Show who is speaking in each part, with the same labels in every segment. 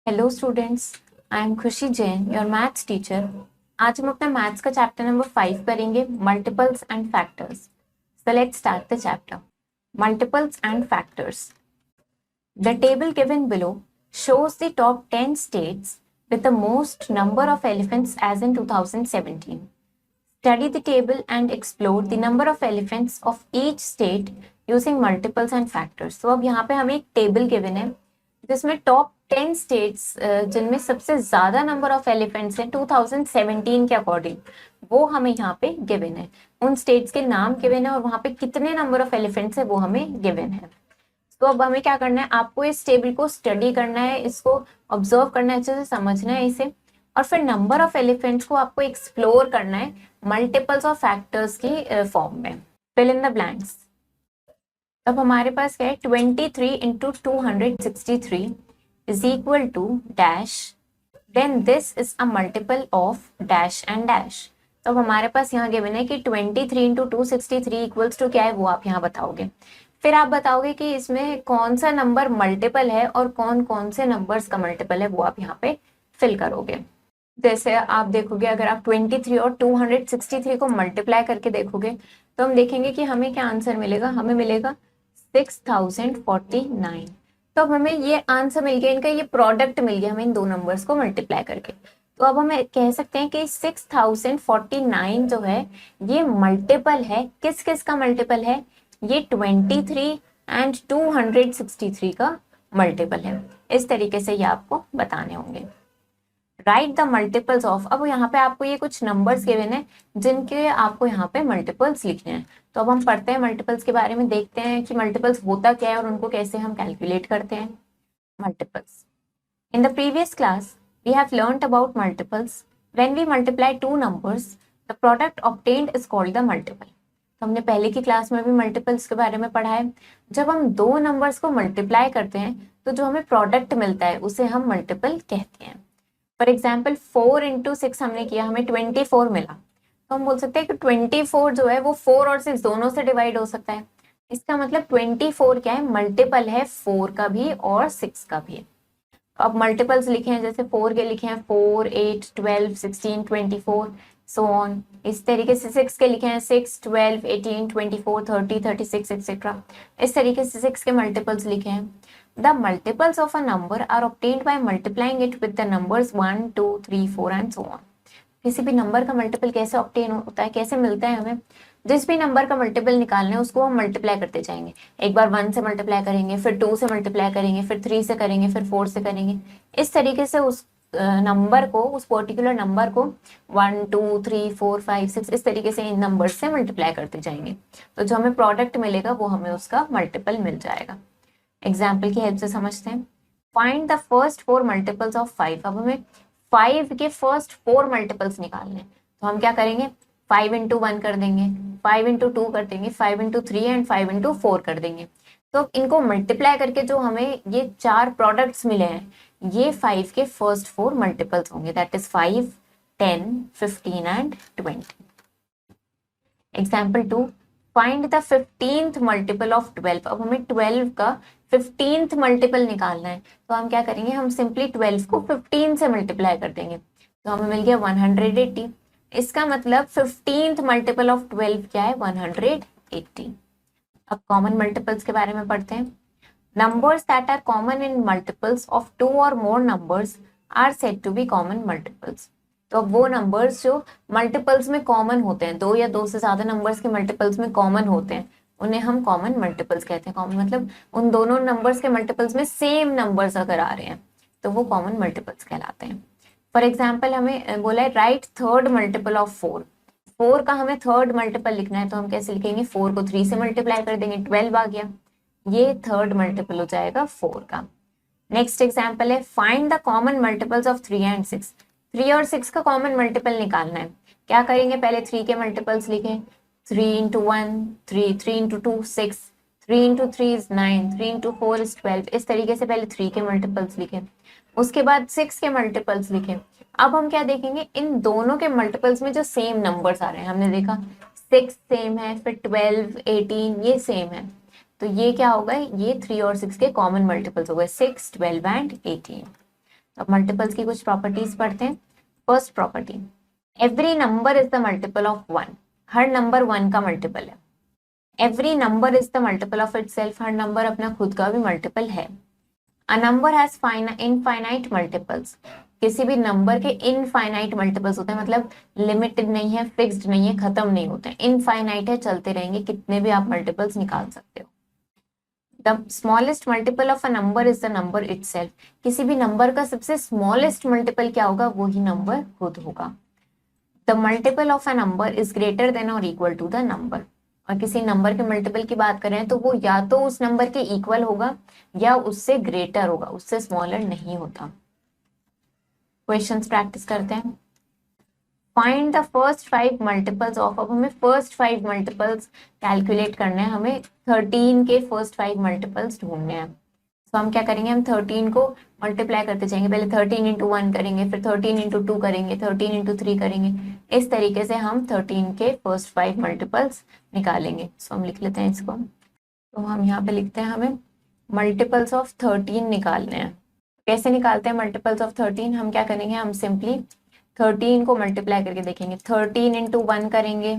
Speaker 1: Hello students, I am खुशी Jain, your maths teacher. आज हम अपना मैथ्स का चैप्टर नंबर 5 करेंगे, multiples and factors. So let's start the chapter. Multiples and factors. The table given below shows the top 10 states with the most number of elephants as in 2017. Study the table and explore the number of elephants of each state using multiples and factors. तो अब यहाँ पे हमें एक table given है जिसमें top 10 states जिनमें सबसे ज्यादा नंबर ऑफ एलिफेंट्स हैं 2017 के अकॉर्डिंग, वो हमें यहाँ पे गिवन है। उन स्टेट्स के नाम गिवन है और वहां पे कितने नंबर ऑफ एलिफेंट्स है वो हमें गिवन है। तो अब हमें क्या करना है, आपको इस टेबल को स्टडी करना है, इसको ऑब्जर्व करना है, अच्छे से समझना है इसे, और फिर नंबर ऑफ एलिफेंट्स को आपको एक्सप्लोर करना है मल्टीपल्स ऑफ फैक्टर्स की फॉर्म में। Fill in the blanks. अब हमारे पास क्या है, 23 into 263 is equal to dash, then this is a multiple of dash and dash. तो अब हमारे पास यहाँ गिवन है कि 23 इंटू 263 इक्वल्स टू क्या है, वो आप यहाँ बताओगे। फिर आप बताओगे कि इसमें कौन सा नंबर मल्टीपल है और कौन कौन से नंबर्स का मल्टीपल है, वो आप यहाँ पे फिल करोगे। जैसे आप देखोगे, अगर आप 23 और 263 को मल्टीप्लाई करके देखोगे तो हम देखेंगे कि हमें क्या आंसर मिलेगा, हमें मिलेगा 6049। तो अब हमें ये आंसर मिल गया, इनका ये प्रोडक्ट मिल गया हमें इन दो नंबर्स को मल्टीप्लाई करके। तो अब हमें कह सकते हैं कि 6049 जो है ये मल्टीपल है, किस किस का मल्टीपल है, ये 23 एंड 263 का मल्टीपल है। इस तरीके से ये आपको बताने होंगे। राइट द मल्टीपल्स ऑफ, अब यहाँ पे आपको ये कुछ नंबर्स गिवन है जिनके आपको यहाँ पे मल्टीपल्स लिखने हैं। तो अब हम पढ़ते हैं मल्टीपल्स के बारे में, देखते हैं कि मल्टीपल्स होता क्या है और उनको कैसे हम कैलकुलेट करते हैं। Multiples. In the previous class we have learned about multiples. When we multiply two numbers the product obtained is called the multiple. तो हमने पहले की क्लास में भी मल्टीपल्स के बारे में पढ़ा है। जब हम दो नंबर्स को मल्टीप्लाई करते हैं तो जो हमें प्रोडक्ट मिलता है उसे हम मल्टीपल कहते हैं। फॉर एग्जाम्पल 4 इंटू 6 हमने किया, हमें 24 मिला, तो हम बोल सकते हैं कि 24 जो है वो 4 और 6 दोनों से डिवाइड हो सकता है। इसका मतलब 24 क्या है, मल्टीपल है 4 का भी और 6 का भी। अब मल्टीपल्स लिखे हैं, जैसे 4 के लिखे हैं 4, 8, 12, 16, 24 सो ऑन। इस तरीके से 6 के लिखे हैं 6, 12, 18, 24, 30, 36 एक्सेट्रा। इस तरीके से 6 के मल्टीपल्स लिखे हैं। The multiples of a number are obtained by multiplying it with the numbers 1, 2, 3, 4 and so on. किसी भी नंबर का मल्टीपल कैसे ऑब्टेन होता है, कैसे मिलता है हमें, जिस भी नंबर का मल्टीपल निकालना है उसको हम मल्टीप्लाई करते जाएंगे। एक बार 1 से मल्टीप्लाई करेंगे, फिर 2 से मल्टीप्लाई करेंगे, फिर 3 से करेंगे, फिर 4 से करेंगे। इस तरीके से उस नंबर को, उस पर्टिकुलर नंबर को 1, 2, 3, 4, 5, 6 इस तरीके से इन नंबर से मल्टीप्लाई करते जाएंगे। तो जो हमें प्रोडक्ट मिलेगा वो हमें उसका मल्टीपल मिल जाएगा। एग्जाम्पल की हेल्प से समझते हैं। Find the first 4 multiples of 5। अब हमें 5 के फर्स्ट 4 मल्टीपल्स निकालने हैं। तो हम क्या करेंगे, 5 इंटू 1 कर देंगे, 5 इंटू 2 कर देंगे, 5 इंटू 3 एंड 5 इंटू 4 कर देंगे। तो इनको मल्टीप्लाई करके जो हमें ये 4 प्रोडक्ट्स मिले हैं, ये 5 के फर्स्ट 4 मल्टीपल्स होंगे, that is 5, 10, 15 and 20। Example 2, find the 15th multiple of 12। अब हमें 12 का 15th मल्टीपल निकालना है। तो हम क्या करेंगे, हम सिंपली 12 को 15 से मल्टीप्लाई कर देंगे, तो हमें मिल गया 180। इसका मतलब 15th मल्टीपल ऑफ 12 क्या है, 180। अब कॉमन मल्टीपल्स के बारे में पढ़ते हैं। Numbers that are common in multiples of 2 और more numbers are said to be common multiples. तो अब वो नंबर्स जो मल्टीपल्स में कॉमन होते हैं, 2 या 2 से ज्यादा नंबर्स के मल्टीपल्स में कॉमन होते हैं, उन्हें हम कॉमन मल्टीपल्स कहते हैं। कॉमन मतलब उन दोनों नंबर्स के मल्टीपल्स में सेम नंबर्स अगर आ रहे हैं तो वो कॉमन मल्टीपल्स कहलाते हैं। फॉर एग्जाम्पल हमें बोला है राइट थर्ड मल्टीपल ऑफ 4। 4 का हमें थर्ड मल्टीपल लिखना है, तो हम कैसे लिखेंगे, 4 को 3 से मल्टीप्लाई कर देंगे, 12 आ गया, ये थर्ड मल्टीपल हो जाएगा 4 का। नेक्स्ट एग्जाम्पल है find the common multiples of 3 and 6। 3 और 6 का कॉमन मल्टीपल निकालना है। क्या करेंगे, पहले 3 के मल्टीपल्स लिखें, 3 into 1 3, 3 into 2 6, 3 into 3 is 9, 3 into 4 is 12। इस तरीके से पहले 3 के मल्टीपल्स लिखें, उसके बाद 6 के मल्टीपल्स लिखें। अब हम क्या देखेंगे, इन दोनों के मल्टीपल्स में जो सेम नंबर्स आ रहे हैं, हमने देखा 6 सेम है, फिर 12, 18 ये सेम है, तो ये क्या होगा, ये 3 और 6 के कॉमन मल्टीपल्स हो गए, 6, 12 एंड 18। अब मल्टीपल्स की कुछ प्रॉपर्टीज पढ़ते हैं। First property, every number is the multiple of one. Her number one का मल्टीपल है। Every number is the multiple of itself. Her number अपना खुद का भी मल्टीपल है। A number has infinite multiples. किसी भी नंबर के इनफाइनाइट मल्टीपल्स होते हैं, मतलब लिमिटेड नहीं है, फिक्स्ड नहीं है, खत्म नहीं होते हैं, इनफाइनाइट है, चलते रहेंगे, कितने भी आप मल्टीपल्स निकाल सकते हो। The smallest multiple of a number is the number itself. किसी भी नंबर का सबसे स्मॉलेस्ट मल्टीपल क्या होगा, वो ही नंबर खुद होगा। The multiple of a number is greater than और इक्वल टू द नंबर। और किसी नंबर के मल्टीपल की बात करें तो वो या तो उस नंबर के इक्वल होगा या उससे ग्रेटर होगा, उससे स्मॉलर नहीं होता। क्वेश्चंस प्रैक्टिस करते हैं। Find the first 5 multiples of. अब हमें फर्स्ट 5 मल्टीपल्स कैलकुलेट करने हैं, हमें 13 के फर्स्ट 5 मल्टीपल्स ढूंढने हैं। तो हम क्या करेंगे, हम 13 को मल्टीप्लाई करते जाएंगे। पहले 13 इंटू 1 करेंगे, फिर 13 इंटू 2 करेंगे, 13 इंटू 3 करेंगे। इस तरीके से हम 13 के फर्स्ट 5 मल्टीपल्स निकालेंगे। सो हम लिख लेते हैं इसको। तो हम यहाँ पे लिखते हैं हमें मल्टीपल्स ऑफ 13 निकालने हैं। कैसे निकालते हैं मल्टीपल्स ऑफ 13? हम क्या करेंगे, हम सिंपली 13 को मल्टीप्लाई करके देखेंगे। 13 इंटू 1 करेंगे,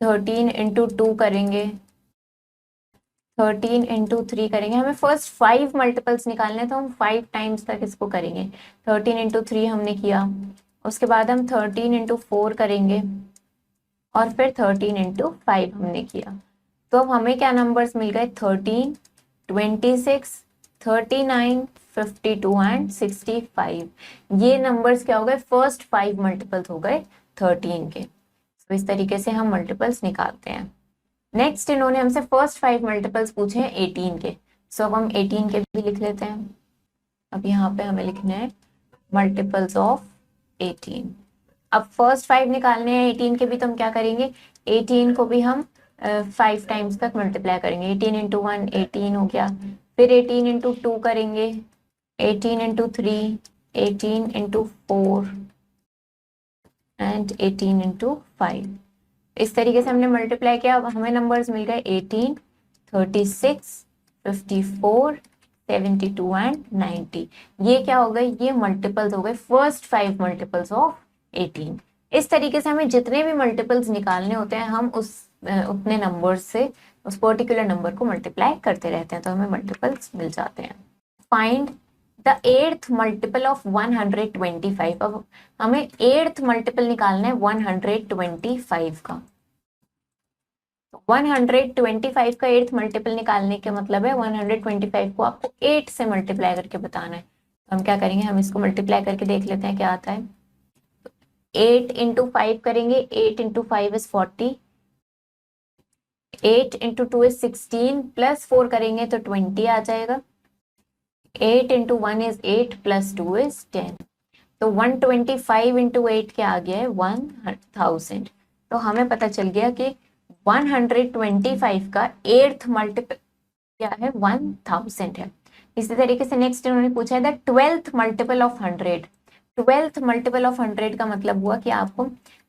Speaker 1: 13 इंटू 2 करेंगे, 13 इंटू 3 करेंगे। हमें फर्स्ट 5 मल्टीपल्स निकालने हैं, तो हम 5 टाइम्स तक इसको करेंगे। 13 इंटू 3 हमने किया, उसके बाद हम 13 इंटू 4 करेंगे और फिर 13 इंटू 5 हमने किया। तो अब हमें क्या नंबर्स मिल गए, 13, 26, 39, 52 एंड 65। ये नंबर्स क्या हो गए, फर्स्ट 5 मल्टीपल्स हो गए 13 के। तो इस तरीके से हम मल्टीपल्स निकालते हैं। नेक्स्ट इन्होंने हमसे फर्स्ट 5 मल्टीपल्स पूछे हैं 18 के। सो अब हम 18 के भी लिख लेते हैं। अब यहाँ पे हमें लिखने हैं मल्टीपल्स ऑफ 18। अब फर्स्ट 5 निकालने हैं 18 के भी, तो हम क्या करेंगे, 18 को भी हम 5 टाइम्स तक मल्टीप्लाई करेंगे। 18 इंटू 1 18 हो गया, फिर 18 इंटू 2 करेंगे, 18 इंटू 3, 18 इंटू 4 एंड 18 इंटू 5। इस तरीके से हमने मल्टीप्लाई किया। अब हमें नंबर्स मिल गए 18, 36, 54, 72 एंड 90। ये क्या हो गए, ये मल्टीपल्स हो गए फर्स्ट 5 मल्टीपल्स ऑफ 18। इस तरीके से हमें जितने भी मल्टीपल्स निकालने होते हैं, हम उस उतने नंबर्स से उस पर्टिकुलर नंबर को मल्टीप्लाई करते रहते हैं, तो हमें मल्टीपल्स मिल जाते हैं। Find the 8th multiple of 125। अब हमें 8th मल्टीपल निकालना है 125 का। 125 का 8th मल्टीपल निकालने का मतलब है 125 को आपको 8 से मल्टीप्लाई करके बताना है। तो हम क्या करेंगे, हम इसको मल्टीप्लाई करके देख लेते हैं क्या आता है। 8 इंटू 5 करेंगे, 8 into 5 is 40, 8 into 2 is 16, plus 4 करेंगे तो 20 आ जाएगा। 8 इंटू 1 इज 8 प्लस 2 इज 10। तो 125 इंटू 8 क्या आ गया है, 1000। तो हमें पता चल गया कि 125 का 8th मल्टीपल क्या है, 1000 है। इसी तरीके से नेक्स्ट इन्होंने पूछा है the 12th multiple of 100। 12th multiple of 100 का मतलब हुआ कि आपको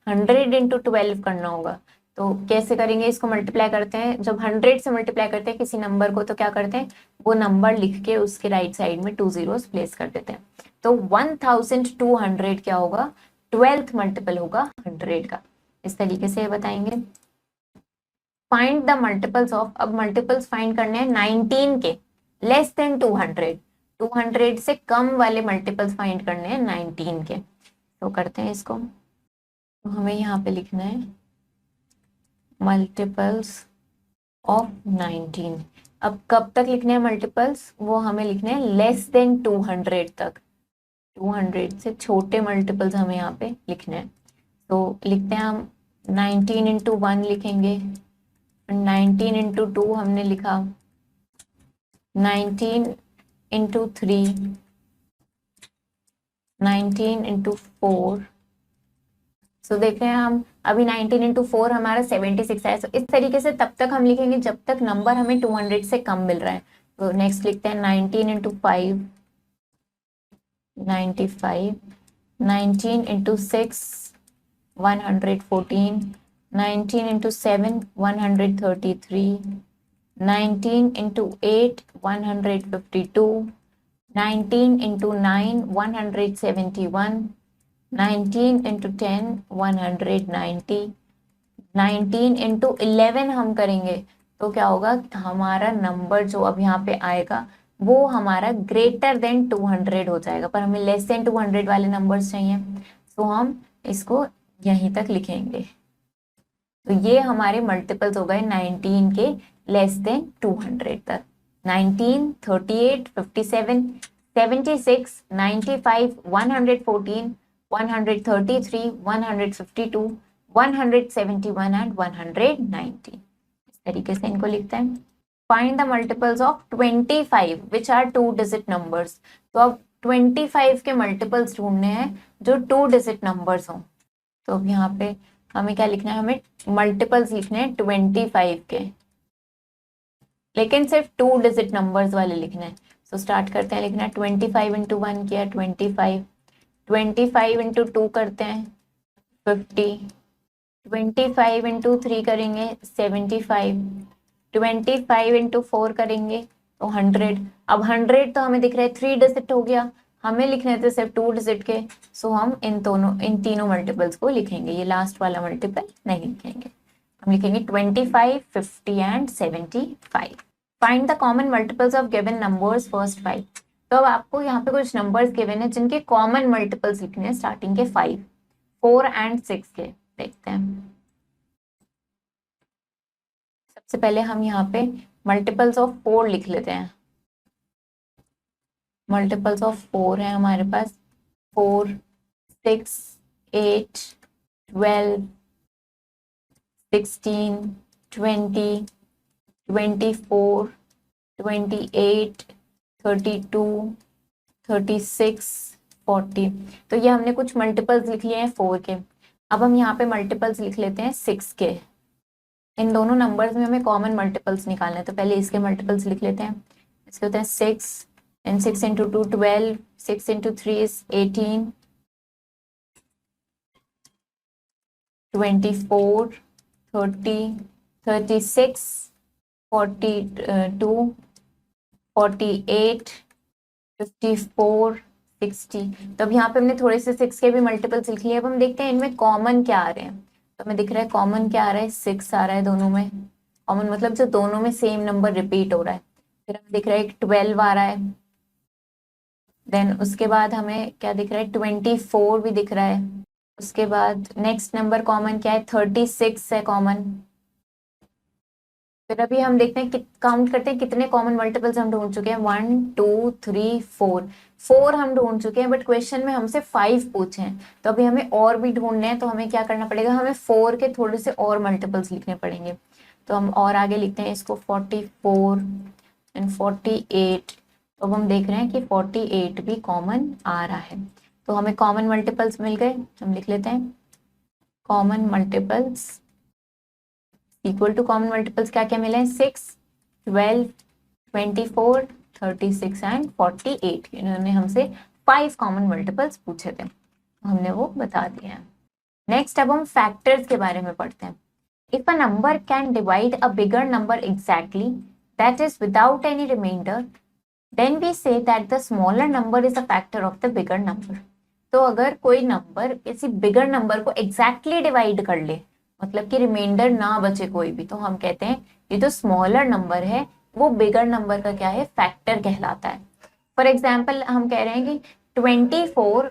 Speaker 1: 100 इंटू 12 करना होगा। तो कैसे करेंगे, इसको मल्टीप्लाई करते हैं। जब 100 से मल्टीप्लाई करते हैं किसी नंबर को, तो क्या करते हैं, वो नंबर लिख के उसके राइट साइड में 2 zeros प्लेस कर देते हैं। तो 1200 क्या होगा, 12th मल्टीपल होगा 100 का। इस तरीके से बताएंगे। Find the multiples of. अब मल्टीपल्स फाइंड करने हैं 19 के लेस देन 200। 200 से कम वाले मल्टीपल्स फाइंड करने हैं 19 के। तो करते हैं इसको। तो हमें यहाँ पे लिखना है मल्टीपल्स ऑफ 19। अब कब तक लिखने हैं मल्टीपल्स, वो हमें लिखने हैं लेस देन 200 तक। 200 से छोटे मल्टीपल्स हमें यहाँ पे लिखने हैं। तो लिखते हैं हम 19 इंटू 1 लिखेंगे, 19 इंटू 2 हमने लिखा, 19 इंटू 3, 19 इंटू 4। सो देखें हम अभी 19 इंटू 4 हमारा 76 है। सो इस तरीके से तब तक हम लिखेंगे जब तक नंबर हमें 200 से कम मिल रहा है। तो नेक्स्ट लिखते हैं 19 into 5, 95, 19 into 6, 114, 19 into 7, 133, 19 into 8, 152, 19 into 9 171, 19 into 10 190, 19 into 11 हम करेंगे तो क्या होगा, हमारा नंबर जो अब यहाँ पे आएगा वो हमारा ग्रेटर देन 200 हो जाएगा, पर हमें लेस देन 200 वाले नंबर्स चाहिए, तो हम इसको यहीं तक लिखेंगे। तो ये हमारे मल्टीपल्स हो गए 19 के लेस देन 200 तक। 19, 38, 57, 76, 95, 114, 133, 152, 171 एंड 190। इस तरीके से इनको लिखते हैं। Find the multiples of 25 which are 2 digit numbers. तो अब 25 के मल्टीपल्स ढूंढने हैं जो 2 डिजिट नंबर्स हों। तो अब यहाँ पे हमें क्या लिखना है, हमें मल्टीपल्स लिखने हैं 25 के, लेकिन सिर्फ 2 डिजिट नंबर्स वाले लिखने हैं। तो स्टार्ट करते हैं लिखना। 25 इंटू 1 किया 25, 25 इंटू 2 करते हैं 50, 25 इंटू 3 करेंगे 75, 25 इंटू 4 करेंगे तो 100। अब 100 तो हमें दिख रहा है 3 डिजिट हो गया, हमें लिखने थे सिर्फ 2 डिजिट के, सो हम इन तीनों मल्टीपल्स को लिखेंगे, ये लास्ट वाला मल्टीपल नहीं लिखेंगे। हम लिखेंगे 25, 50 and 75। Find the common multiples of given numbers first 5। तो अब आपको यहाँ पे कुछ नंबर्स गिवन है जिनके कॉमन मल्टीपल्स लिखने हैं, स्टार्टिंग के 5, 4 एंड 6 के। देखते हैं। सबसे पहले हम यहाँ पे मल्टीपल्स ऑफ 4 लिख लेते हैं। मल्टीपल्स ऑफ 4 है हमारे पास 4, 6, 8, 12, 16, 20, 24, 28, 32, 36, 40। तो ये हमने कुछ मल्टीपल्स लिख लिए हैं 4 के। अब हम यहाँ पे मल्टीपल्स लिख लेते हैं 6 के। इन दोनों नंबर्स में हमें कॉमन मल्टीपल्स निकालने हैं, तो पहले इसके मल्टीपल्स लिख लेते हैं। इसके होते हैं 6 and 6 into 2 12, 6 into 3 is 18, 24, 30, 36, 42, 48, 54, 60। तो अब यहाँ पे हमने थोड़े से 6 के भी मल्टीपल्स लिख लिए। अब हम देखते हैं इनमें कॉमन क्या आ रहे हैं। तो हमें दिख रहा है कॉमन क्या आ रहा है, 6 आ रहा है दोनों में। कॉमन मतलब जो दोनों में सेम नंबर रिपीट हो रहा है। फिर हमें दिख रहा है 12 आ रहा है। देन उसके बाद हमें क्या दिख रहा है, 24 भी दिख रहा है। उसके बाद नेक्स्ट नंबर कॉमन क्या है, 36 है कॉमन। फिर अभी हम देखते हैं काउंट करते हैं कितने कॉमन मल्टीपल्स हम ढूंढ चुके हैं। 1 2 3 4 हम ढूंढ चुके हैं, बट क्वेश्चन में हमसे 5 पूछे हैं, तो अभी हमें और भी ढूंढने हैं। तो हमें क्या करना पड़ेगा, हमें 4 के थोड़े से और मल्टीपल्स लिखने पड़ेंगे। तो हम और आगे लिखते हैं इसको 44 एंड 48। तो अब हम देख रहे हैं कि 48 भी कॉमन आ रहा है। तो हमें कॉमन मल्टीपल्स मिल गए। हम लिख लेते हैं common multiples equal to common multiples क्या क्या मिले हैं, 6, 12, 24, 36 एंड 48। इन्होंने हमसे 5 कॉमन मल्टीपल्स पूछे थे, हमने वो बता दिए हैं। नेक्स्ट अब हम फैक्टर्स के बारे में पढ़ते हैं। If a number can divide a bigger number exactly that is without any remainder then we say that the smaller number is a factor of the bigger number। तो अगर कोई नंबर किसी बिगर नंबर को exactly divide कर ले, मतलब कि reminder ना बचे कोई भी, तो हम कहते हैं ये जो स्मॉलर नंबर है वो बिगर नंबर का क्या है, फैक्टर कहलाता है। फॉर एग्जाम्पल हम कह रहे हैं कि 24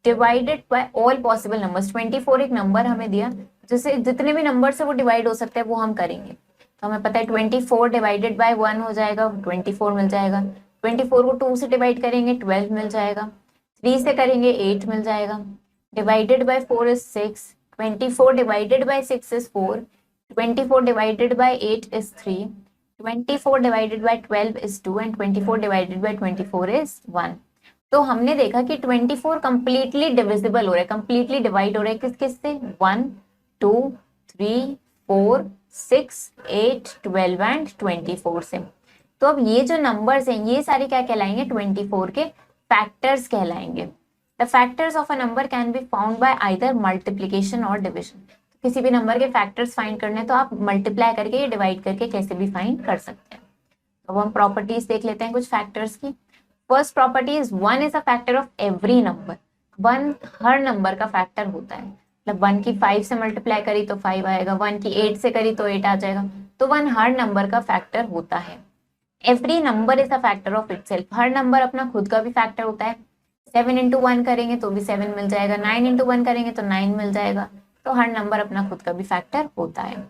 Speaker 1: divided by all possible numbers. 24 एक नंबर हमें दिया, जैसे जितने भी नंबर से वो डिवाइड हो सकते हैं वो हम करेंगे। तो हमें पता है 24 डिवाइडेड बाय 1 हो जाएगा, 24 मिल जाएगा। 24 को 2 से डिवाइड करेंगे 12 मिल जाएगा। 3 से करेंगे 8 मिल जाएगा। Divided by 4 is 6। 24 divided by 6 is 4। 24 divided by 8 is 3। 24 divided by 12 is 2 and 24 divided by 24 is 1। तो हमने देखा कि 24 कंप्लीटली डिविजिबल हो रहा है, कंप्लीटली डिवाइड हो रहा है किस किस से, 1 2 3 4 6 8 12 एंड 24 से। तो अब ये जो नंबर्स हैं ये सारे क्या कहलाएंगे, 24 के फैक्टर्स कहलाएंगे। The factors of a number can be found by either multiplication or division. किसी भी नंबर के फैक्टर्स फाइंड करने तो आप मल्टीप्लाई करके या डिवाइड करके कैसे भी फाइंड कर सकते हैं। तो अब हम प्रॉपर्टीज देख लेते हैं कुछ फैक्टर्स की। First property is 1 is a factor of every number. 1 her number का फैक्टर होता है, मतलब 1 की 5 से मल्टीप्लाई करी तो 5 आएगा, 1 की 8 से करी तो 8 आ जाएगा। तो 1 हर नंबर का फैक्टर होता है। Every number is a factor of itself, her number अपना खुद का भी फैक्टर होता है। 7 इंटू 1 करेंगे तो भी 7 मिल जाएगा, 9 इंटू 1 करेंगे तो 9 मिल जाएगा। तो हर नंबर अपना खुद का भी फैक्टर होता है।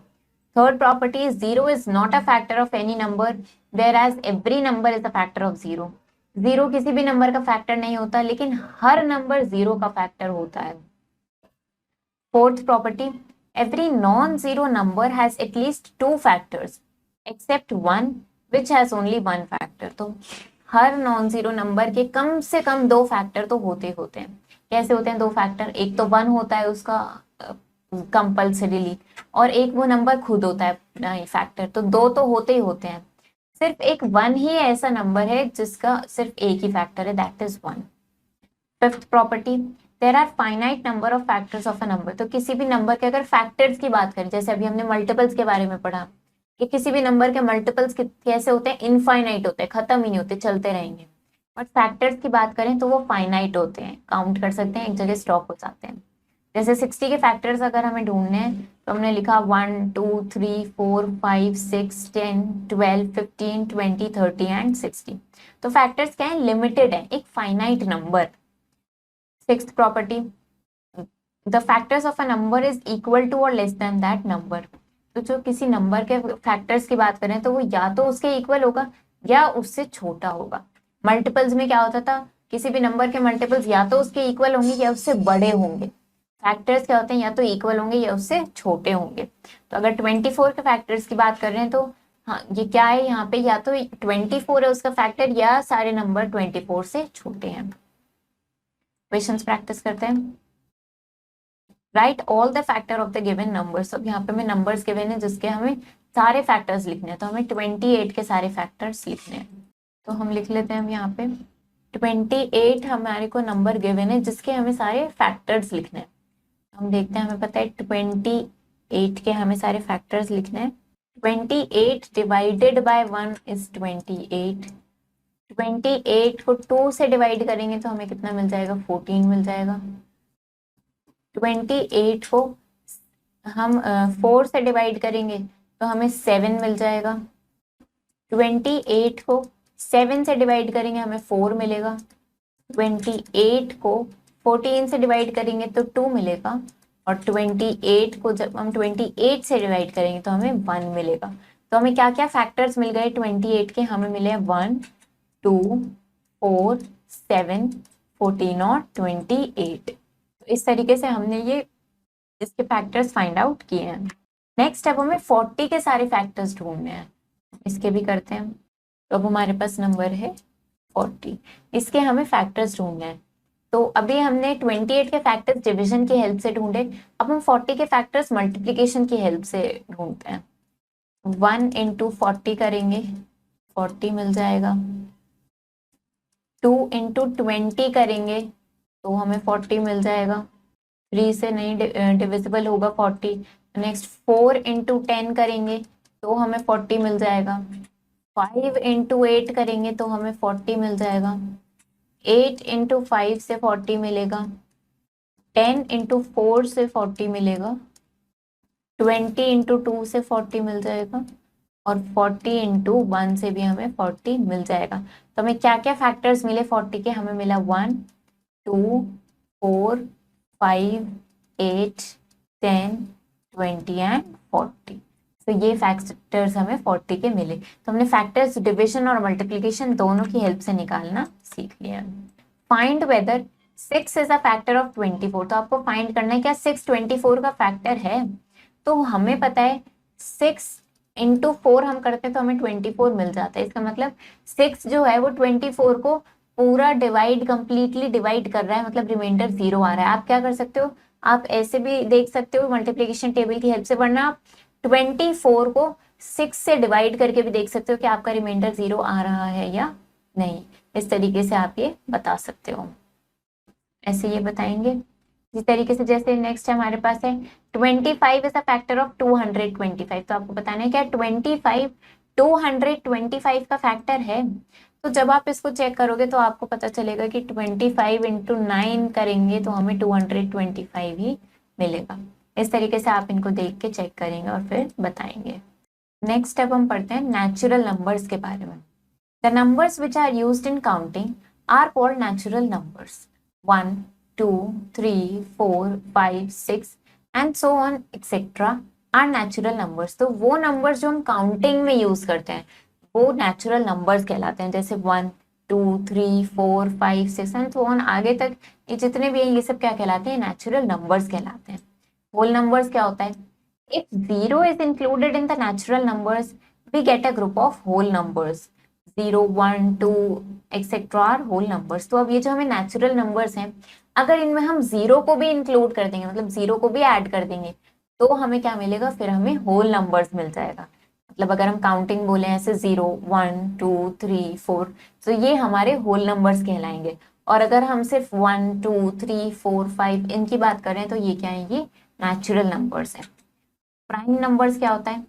Speaker 1: Third property is 0 is not a factor of any number, whereas every number is a factor of 0। 0 किसी भी नंबर का फैक्टर नहीं होता, लेकिन हर नंबर 0 का फैक्टर होता है। Fourth property, every non-zero number has at least two factors except one which has only one factor। तो हर नॉन जीरो नंबर के कम से कम 2 फैक्टर तो होते होते हैं। कैसे होते हैं 2 फैक्टर? एक तो 1 होता है उसका कंपल्सरीली, और एक वो नंबर खुद होता है फैक्टर। तो 2 तो होते ही होते हैं। सिर्फ एक 1 ही ऐसा नंबर है जिसका सिर्फ एक ही फैक्टर है, that is 1। Fifth property, there are finite number of factors of a number. तो किसी भी नंबर के अगर फैक्टर्स की बात करें, जैसे अभी हमने मल्टीपल्स के बारे में पढ़ा कि किसी भी नंबर के मल्टीपल्स कैसे होते हैं, इनफाइनाइट होते हैं, खत्म ही नहीं होते, चलते रहेंगे। बट फैक्टर्स की बात करें तो वो फाइनाइट होते हैं, काउंट कर सकते हैं, एक जगह स्टॉप हो जाते हैं। जैसे 60 के फैक्टर्स अगर हमें ढूंढने हैं तो हमने लिखा 1 2 3 4 5 6 10 12 15 20 30 एंड 60। तो फैक्टर्स क्या है? लिमिटेड है, एक finite number. Sixth property, the factors of a number is equal to और लेस देन दैट नंबर। तो जो किसी नंबर के फैक्टर्स की बात करें तो वो या तो उसके इक्वल होगा या उससे छोटा होगा। मल्टीपल्स में क्या होता था, किसी भी नंबर के मल्टीपल्स या तो उसके इक्वल होंगे या उससे बड़े होंगे। फैक्टर्स क्या होते हैं, या तो इक्वल होंगे या उससे छोटे होंगे। तो अगर 24 के फैक्टर्स की बात कर रहे हैं तो हाँ, ये क्या है यहाँ पे, या तो 24 है उसका फैक्टर या सारे नंबर 24 से छोटे हैं। क्वेश्चंस प्रैक्टिस करते हैं। Right all the factor of the given numbers. अब यहाँ पे हमें नंबर्स गिवन है जिसके हमें सारे फैक्टर्स लिखने हैं, तो हमें 28 के सारे फैक्टर्स लिखने हैं। तो हम लिख लेते हैं, हम यहाँ पे 28 हमारे को नंबर गिवन है जिसके हमें सारे फैक्टर्स लिखने हैं। हम देखते हैं, हमें पता है 28 के हमें सारे फैक्टर्स लिखने हैं। 28 डिवाइडेड बाय 1 इज 28। 28 को 2 से डिवाइड करेंगे तो हमें कितना मिल जाएगा? 14 मिल जाएगा। 28 को हम 4 से डिवाइड करेंगे तो हमें 7 मिल जाएगा। 28 को 7 से डिवाइड करेंगे हमें 4 मिलेगा। 28 को 14 से डिवाइड करेंगे तो 2 मिलेगा। और 28 को जब हम 28 से डिवाइड करेंगे तो हमें 1 मिलेगा। तो हमें क्या क्या फैक्टर्स मिल गए 28 के? हमें मिले 1 2 4 7 14 और 28। तो इस तरीके से हमने ये इसके फैक्टर्स फाइंड आउट किए हैं। नेक्स्ट अब हमें 40 के सारे फैक्टर्स ढूंढने हैं, इसके भी करते हैं। तो अब हमारे पास नंबर है 40, इसके हमें फैक्टर्स ढूंढने हैं। तो अभी हमने 28 के फैक्टर्स डिवीजन की हेल्प से ढूंढे, अब हम 40 के फैक्टर्स मल्टीप्लीकेशन की हेल्प से ढूंढते हैं। 1 इंटू 40 करेंगे 40 मिल जाएगा। 2 इंटू 20 करेंगे तो हमें 40 मिल जाएगा। 3 से नहीं डिविजिबल होगा 40। नेक्स्ट 4 इंटू 10 करेंगे तो हमें 40 मिल जाएगा। 5 इंटू 8 करेंगे तो हमें 40 मिल जाएगा। 8 इंटू 5 से 40 मिलेगा। 10 इंटू 4 से 40 मिलेगा। 20 इंटू 2 से 40 मिल जाएगा। और 40 इंटू 1 से भी हमें 40 मिल जाएगा। तो हमें क्या क्या फैक्टर्स मिले 40 के? हमें मिला 1 2 4 5 8 10 20 एंड 40। तो ये फैक्टर्स हमें 40 के मिले। तो हमने फैक्टर्स डिविजन और मल्टीप्लिकेशन दोनों की हेल्प से निकालना सीख लिया। Find weather 6 is a factor of 24। तो आपको फाइंड करना है क्या 6 24 का फैक्टर है। तो हमें पता है 6 इंटू 4 हम करते हैं तो हमें 24 मिल जाता है। इसका मतलब 6 जो है वो 24 को पूरा कंप्लीटली डिवाइड कर रहा है, मतलब रिमाइंडर 0 आ रहा है। आप क्या कर सकते हो, आप ऐसे भी देख सकते हो, मल्टीप्लीकेशन टेबल की हेल्प से पढ़ना। आप 24 को 6 से डिवाइड करके भी देख सकते हो कि आपका रिमाइंडर 0 आ रहा है या नहीं। इस तरीके से आप ये बता सकते हो, ऐसे ये बताएंगे। इसी तरीके से जैसे नेक्स्ट हमारे पास है 25 इज अ फैक्टर ऑफ 225। तो आपको बताना है क्या 25 225 का फैक्टर है। तो जब आप इसको चेक करोगे तो आपको पता चलेगा कि 25 इंटू 9 करेंगे तो हमें 225 ही मिलेगा। इस तरीके से आप इनको देख के चेक करेंगे और फिर बताएंगे। नेक्स्ट स्टेप हम पढ़ते हैं नेचुरल नंबर्स के बारे में। The numbers which are used in counting are called natural numbers. 1, 2, 3, 4, 5, 6 and so on etcetera are natural numbers. तो वो नंबर्स जो हम काउंटिंग में यूज करते हैं वो नेचुरल नंबर्स कहलाते हैं। जैसे 1, 2, 3, 4, 5, 6 एंड सो ऑन आगे तक ये जितने भी हैं ये सब क्या कहलाते हैं? नेचुरल नंबर्स कहलाते हैं। होल नंबर्स क्या होता है? If 0 is included in the natural numbers, we get a group of whole numbers. 0, 1, 2, etc. are whole numbers. तो अब ये जो हमें नेचुरल नंबर्स हैं, अगर इनमें हम 0 को भी इंक्लूड कर देंगे, मतलब 0 को भी ऐड कर देंगे, तो हमें क्या मिलेगा? फिर हमें होल नंबर्स मिल जाएगा। मतलब अगर हम काउंटिंग बोले ऐसे 0, 1, 2, 3, 4, तो ये हमारे होल नंबर्स कहलाएंगे। और अगर हम सिर्फ 1, 2, 3, 4, 5 इनकी बात करें तो ये क्या है? ये नेचुरल नंबर्स है। प्राइम नंबर्स क्या होता है?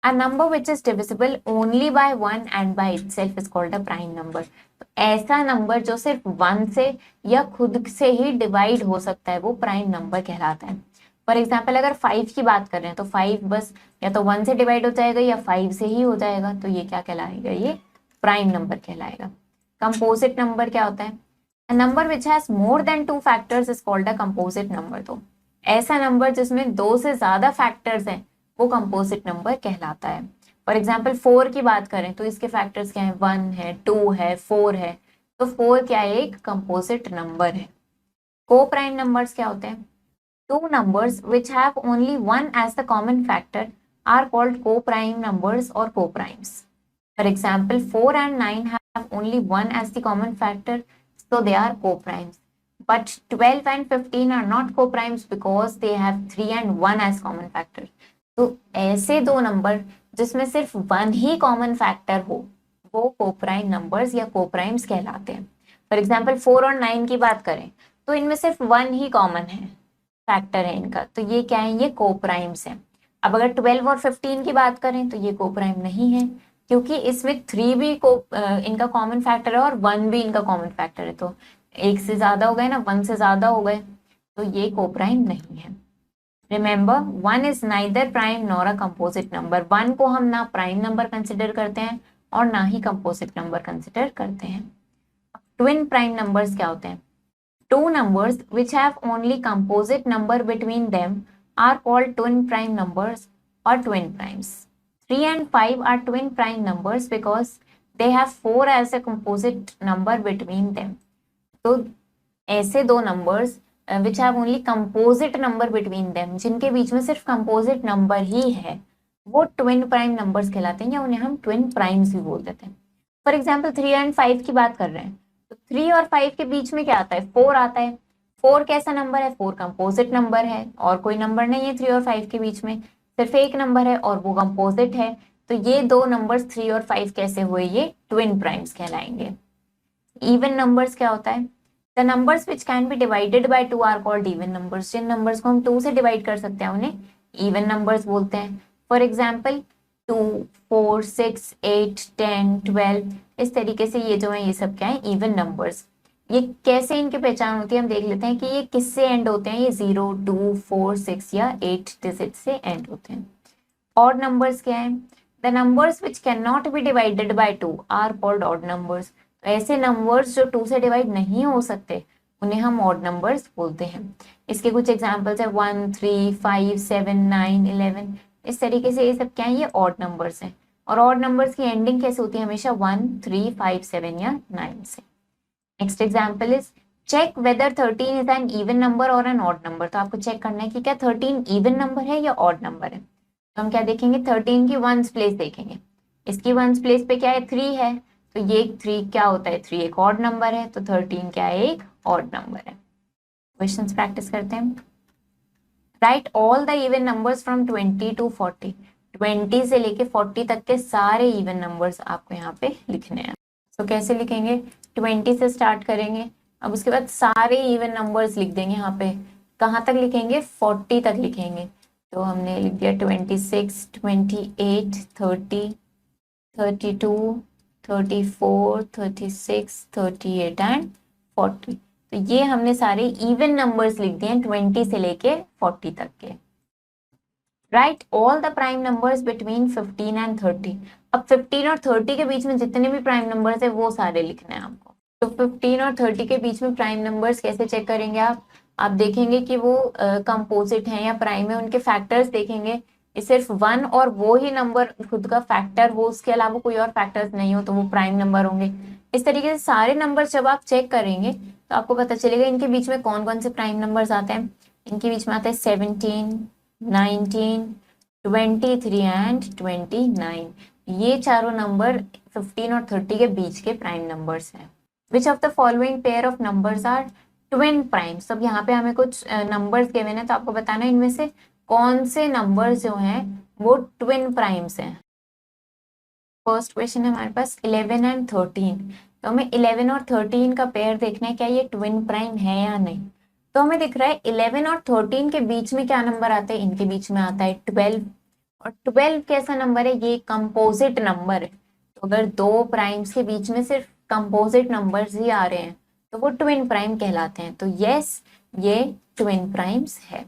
Speaker 1: A number which is divisible only by 1 and by itself is called a prime number. तो ऐसा नंबर जो सिर्फ 1 से या खुद से ही डिवाइड हो सकता है वो प्राइम नंबर कहलाता है। फॉर एग्जाम्पल अगर 5 की बात कर रहे हैं तो 5 बस या तो 1 से डिवाइड हो जाएगा या 5 से ही हो जाएगा, तो ये क्या कहलाएगा? ये प्राइम नंबर कहलाएगा। कंपोजिट नंबर क्या होता है? A number which has more than 2 factors is called a composite number. तो ऐसा नंबर जिसमें 2 से ज्यादा फैक्टर्स हैं वो कंपोजिट नंबर कहलाता है। फॉर एग्जाम्पल 4 की बात करें तो इसके फैक्टर्स क्या है? 1 है, 2 है, 4 है। तो 4 क्या है? एक कंपोजिट नंबर है। को प्राइम नंबर्स क्या होते हैं? Two numbers which have only 1 as the common factor are called coprime numbers और coprimes. For example 4 and 9 have only 1 as the common factor, so they are co-primes. But 12 and 15 are not co-primes because they have 3 and 1 as common factor. तो ऐसे दो number जिसमें सिर्फ 1 ही common factor हो वो co-prime numbers या को-प्राइम्स कहलाते हैं। फॉर एग्जाम्पल 4 और 9 की बात करें तो इनमें सिर्फ 1 ही कॉमन है, फैक्टर है इनका, तो ये क्या है? ये को-प्राइम्स है। अब अगर 12 और 15 की बात करें तो ये को-प्राइम नहीं है क्योंकि इसमें 3 भी इनका कॉमन फैक्टर है और 1 भी इनका कॉमन फैक्टर है। तो एक से ज्यादा हो गए ना, 1 से ज्यादा हो गए, तो ये को-प्राइम नहीं है। Remember 1 is neither prime nor a composite number. 1 को हम ना प्राइम नंबर कंसिडर करते हैं और ना ही कंपोजिट नंबर कंसिडर करते हैं। ट्विन प्राइम नंबर्स क्या होते हैं? Two numbers which have only composite number between them are called twin prime numbers or twin primes. 3 and 5 are twin prime numbers because they have 4 as a composite number between them. तो ऐसे दो numbers which have only composite number between them, जिनके बीच में सिर्फ composite number ही है, वो twin prime numbers कहलाते हैं या उन्हें हम twin primes भी बोल देते हैं। फॉर एग्जाम्पल 3 एंड 5 की बात कर रहे हैं तो 3 और 5 के बीच में क्या आता है? 4 आता है। 4 कैसा नंबर है? 4 कंपोजिट नंबर है और कोई नंबर नहीं है 3 और 5 के बीच में, सिर्फ एक नंबर है और वो कंपोजिट है। तो ये दो नंबर्स 3 और 5 कैसे हुए? ये ट्विन प्राइम्स कहलाएंगे। इवन नंबर्स क्या होता है? The numbers which can be divided by 2 are called even numbers. जिन नंबर्स को हम 2 से डिवाइड कर सकते हैं उन्हें इवन नंबर्स बोलते हैं। फॉर एग्जाम्पल 2, 4, 6, 8, 10, 12, इस तरीके से ये जो है ये सब क्या है? Even numbers. ये कैसे इनकी पहचान होती है हम देख लेते हैं कि ये किससे एंड होते हैं। ये 0, 2, 4, 6 या 8 डिजिट से एंड होते हैं। ऑड नंबर्स क्या है? The numbers which can not be divided by 2 are called odd numbers. तो ऐसे नंबर्स जो 2 से डिवाइड नहीं हो सकते उन्हें हम ऑड नंबर्स बोलते हैं। इसके कुछ एग्जांपल्स है 1, 3, 5, 7, 9, 11, इस तरीके से ये सब क्या है? ये ऑड नंबर्स हैं। और ऑड नंबर्स की एंडिंग कैसे होती है? हमेशा 1, 3, 5, 7 या 9 से। Next example is check whether 13 is an even number और एन ऑड नंबर। तो आपको चेक करना है कि क्या 13 इवन नंबर है या ऑड नंबर है। तो हम क्या देखेंगे? 13 की वंस प्लेस देखेंगे। इसकी वंस प्लेस पे क्या है? 3 है, तो ये 3 क्या होता है? 3 एक ऑड नंबर है, तो 13 क्या है? एक ऑड नंबर है। क्वेश्चंस प्रैक्टिस करते हैं। Right all the even numbers from 20 to 40। 20 से लेके 40 तक के सारे इवन नंबर्स आपको यहाँ पे लिखने हैं। तो कैसे लिखेंगे? 20 से स्टार्ट करेंगे, अब उसके बाद सारे इवन नंबर्स लिख देंगे। यहाँ पे कहाँ तक लिखेंगे? 40 तक लिखेंगे। तो हमने लिख दिया 26, 28, 30, 32, 34, 36, 38 एंड 40। तो ये हमने सारे इवन नंबर्स लिख दिए हैं 20 से लेके 40 तक के। Right all the prime numbers between 15 and 30। अब 15 और 30 के बीच में जितने भी प्राइम नंबर्स है वो सारे लिखने हैं आपको। तो 15 और 30 के बीच में प्राइम नंबर्स कैसे चेक करेंगे आप देखेंगे कि वो कंपोजिट हैं या प्राइम है, उनके फैक्टर्स देखेंगे। ये सिर्फ वन और वो ही नंबर खुद का फैक्टर हो, उसके अलावा कोई और फैक्टर्स नहीं हो तो वो प्राइम नंबर होंगे। इस तरीके से सारे नंबर जब आप चेक करेंगे तो आपको पता चलेगा इनके बीच में कौन कौन से प्राइम नंबर्स आते हैं। इनके बीच में आते हैं 17, 19, 23 एंड 29। ये चारों नंबर 15 और 30 के बीच के प्राइम नंबर्स हैं। Which of the following pair of numbers are twin primes. अब यहाँ पे हमें कुछ नंबर्स गिवन है तो आपको बताना है इनमें से कौन से नंबर्स जो हैं वो ट्विन प्राइम्स हैं। फर्स्ट क्वेश्चन है हमारे पास 11 एंड 13। तो हमें 11 और 13 का पेयर देखना है क्या ये ट्विन प्राइम है या नहीं। तो हमें दिख रहा है 11 और 13 के बीच में क्या नंबर आता है, इनके बीच में आता है 12। और 12 कैसा नंबर है, ये कंपोजिट नंबर है। तो अगर दो प्राइम्स के बीच में सिर्फ कंपोजिट नंबर्स ही आ रहे हैं तो वो ट्विन प्राइम कहलाते हैं। तो यस ये ट्विन प्राइम्स है।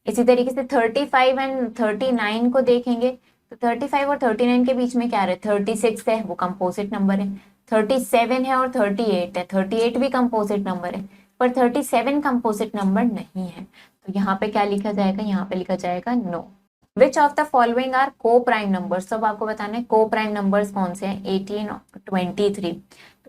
Speaker 1: इसी तरीके से 35 एंड 39 को देखेंगे तो 35 और 39 के बीच में क्या है, 36 है, वो कंपोजिट नंबर है। 37 है और 38 है, 38 भी कंपोजिट नंबर है, पर 37 कंपोजिट नंबर नहीं है। तो यहाँ पे क्या लिखा जाएगा, यहाँ पे लिखा जाएगा no. Which of the following are coprime numbers. तो अब आपको बताना है को प्राइम नंबर्स कौन से हैं, 18 और 23।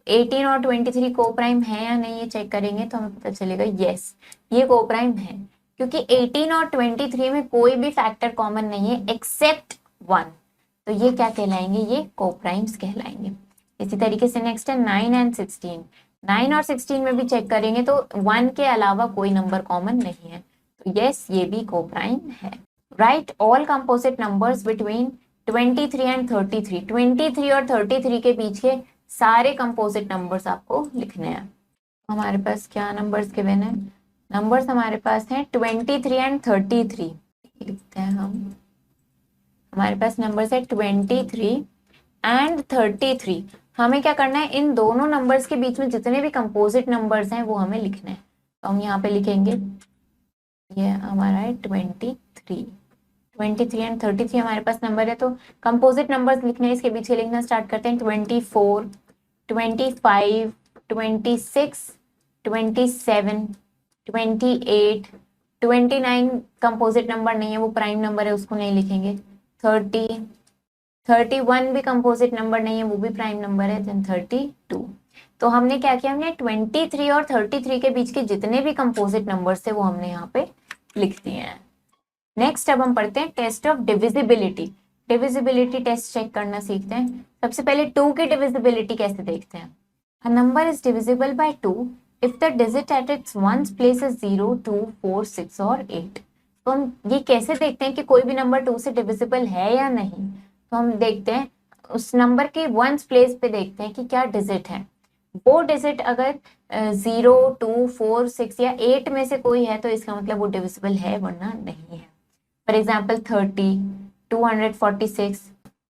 Speaker 1: 18 और 23 को प्राइम है या नहीं ये चेक करेंगे तो हमें पता चलेगा यस ये को प्राइम है, क्योंकि 18 और 23 में कोई भी फैक्टर कॉमन नहीं है एक्सेप्ट 1। तो ये क्या कहलाएंगे, ये को प्राइम्स कहलाएंगे। इसी तरीके से नेक्स्ट है 9 एंड 16। 9 और 16 में भी चेक करेंगे तो 1 के अलावा कोई नंबर कॉमन नहीं है, तो यस ये भी को प्राइम है। Right all composite numbers between 23 and 33। 23 और 33 के बीच के सारे कंपोजिट नंबर्स आपको लिखने हैं। हमारे पास क्या नंबर्स गिवन है, नंबर्स हमारे पास हैं 23 एंड 33। लिखते हैं हम, हमारे पास नंबर्स है 23 एंड 33। हमें क्या करना है, इन दोनों नंबर्स के बीच में जितने भी कंपोजिट नंबर्स हैं वो हमें लिखने हैं। तो हम यहाँ पे लिखेंगे, ये हमारा है 23 एंड 33 हमारे पास नंबर है। तो कंपोजिट नंबर्स लिखने हैं, इसके पीछे लिखना स्टार्ट करते हैं। 24, 25, 26, 27, 28, 29 कंपोजिट नंबर नहीं है, वो प्राइम नंबर है, उसको नहीं लिखेंगे। 30, 31 भी कंपोजिट नंबर नहीं है, वो भी प्राइम नंबर है। देन 32। तो हमने क्या किया, हमने 23 और 33 के बीच के जितने भी कंपोजिट नंबर्स थे वो हमने यहाँ पे लिख दिए हैं। नेक्स्ट अब हम पढ़ते हैं test of divisibility. Divisibility test check करना सीखते हैं। सबसे पहले 2 की डिविजिबिलिटी कैसे देखते हैं। A number is divisible by 2 if the digit at its ones place is 0, 2, 4, 6 और 8। तो हम ये कैसे देखते हैं कि कोई भी नंबर 2 से डिविजिबल है या नहीं। तो हम देखते हैं उस नंबर के वंस प्लेस पे देखते हैं कि क्या डिजिट है। वो डिजिट अगर 0, 2, 4, 6 या 8 में से कोई है तो इसका मतलब वो डिविजिबल है, वरना नहीं है। For example 30, 246,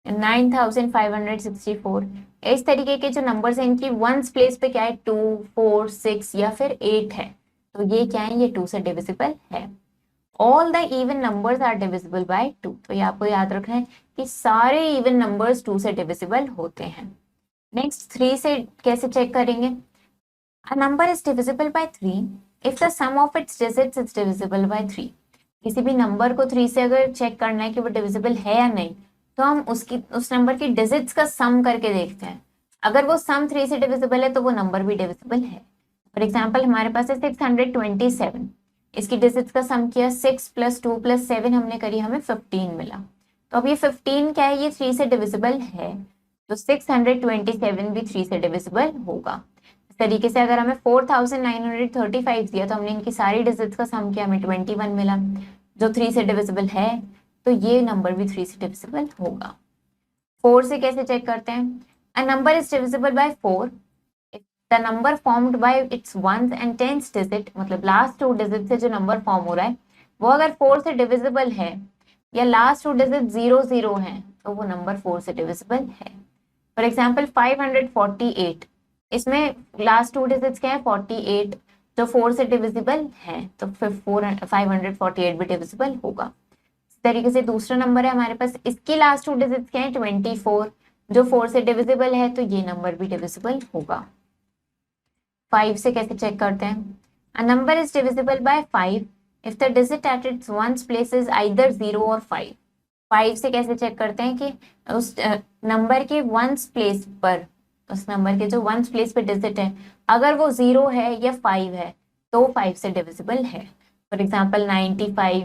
Speaker 1: 9564। इस तरीके के जो नंबर्स हैं इनकी वंस प्लेस पे क्या है, 2, 4, 6 या फिर 8 है, तो ये क्या है, ये 2 से डिविजिबल है। All the even numbers are divisible by 2। तो ये आपको याद रखना है कि सारे इवन नंबर्स 2 से डिविजिबल होते हैं। नेक्स्ट 3 से कैसे चेक करेंगे। A number is divisible by 3 if the sum of its digits is divisible by 3। किसी भी नंबर को 3 से अगर चेक करना है कि वो डिविजिबल है या नहीं, तो हम उस नंबर की डिजिट्स का सम करके देखते हैं। अगर वो सम 3 से डिविजिबल है तो वो नंबर भी डिविजिबल है। फॉर एग्जाम्पल हमारे पास है 627। इसकी डिजिट्स का सम किया, 6 + 2 + 7 हमने करी, हमें 15 मिला। तो अब ये 15 क्या है, ये 3 से डिविजिबल है, तो 627 भी 3 से डिविजिबल होगा। इस तरीके से अगर हमें 4935 दिया तो हमने इनकी सारी डिजिट्स का सम किया, हमें 21 मिला, जो 3 से डिविजिबल है, तो ये नंबर भी 3 से डिविजिबल होगा। 4 से कैसे चेक करते हैं। A number is divisible by 4 the number formed by its ones and tens digit, मतलब लास्ट 2 डिजिट से जो नंबर फॉर्म हो रहा है वो अगर 4 से डिविजिबल है या लास्ट 2 डिजिट 0, 0 है तो वो नंबर 4 से डिविजिबल है। फॉर एग्जाम्पल 548, इसमें लास्ट टू डिजिट्स क्या है 48, जो 4 से डिविजिबल है, तो फिर 548 भी डिविजिबल होगा। इस तरीके से दूसरा नंबर है हमारे पास, इसकी लास्ट टू डिजिट्स क्या है 24, जो 4 से डिविजिबल है, तो ये नंबर भी डिविजिबल होगा। 5 से कैसे चेक करते हैं? A number is divisible bye 5 if the digit at its ones place is either 0 और 5। 5 से कैसे चेक करते हैं कि उस नंबर के वंस प्लेस पर, उस नंबर के जो वंस प्लेस पे डिजिट है, अगर वो 0 है या 5 है तो 5 से डिविजिबल है। फॉर एग्जाम्पल 95,